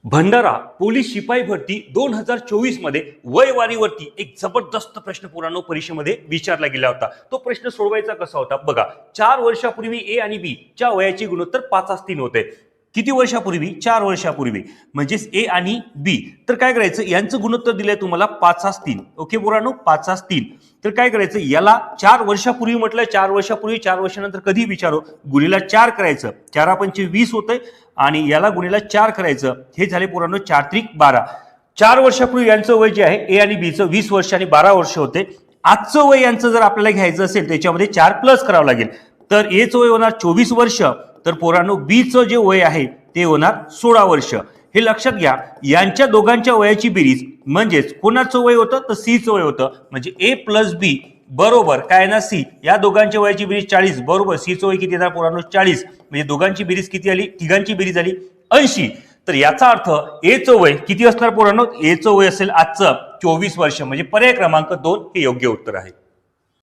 Bhandara police शिपाई भरती 2024 मध्ये वयवारीवरती एक जबरदस्त प्रश्न पुराणो परीक्षेमध्ये विचारला गेला होता। तो प्रश्न सोडवायचा कसा होता बघा। 4 वर्षापूर्वी ए आणि बी च्या वयाची गुणोत्तर 5:3 होते। किती वर्षापूर्वी? 4 वर्षापूर्वी, म्हणजेच ए आणि बी। तर काय करायचं, यांचं गुणोत्तर दिलंय तुम्हाला 5:3। ओके पुराणो, 5:3। तर काय करायचं, याला 4 वर्षापूर्वी म्हटलं, 4 वर्षापूर्वी 4 वर्षानंतर कधी विचारो, गुणीला 4 करायचं, 4 पंचे 20 होतंय आणि याला गुणीला 4 करायचं, हे झाले पुराणो 4 त्रिक 12। 4 वर्षापूर्वी यांचं वय जे आहे ए आणि बीचं 20 वर्ष आणि 12 वर्ष होते। आजचं वय यांचं जर आपल्याला घ्यायचं असेल त्याच्यामध्ये 4 प्लस करावं लागेल। तर एचं वय होणार 24 वर्ष, तर पोरांनो बीचं जे वय आहे ते होणार 16 वर्ष। हे लक्षात घ्या, यांच्या दोघांच्या वयाची बेरीज म्हणजेच कोणाचं वय होतं तर सीचं वय होतं, म्हणजे ए प्लस बी बरोबर काय ना सी। या दोघांच्या वयाची बेरीज 40 बरोबर सीचं वय किती येणार पोरांनो 40, म्हणजे दोघांची बेरीज किती आली, तिघांची बेरीज आली 80। तर याचा अर्थ एचं वय किती असणार पोरांनो, एचं वय असेल आजचं 24 वर्ष, म्हणजे पर्याय क्रमांक 2 हे योग्य उत्तर आहे।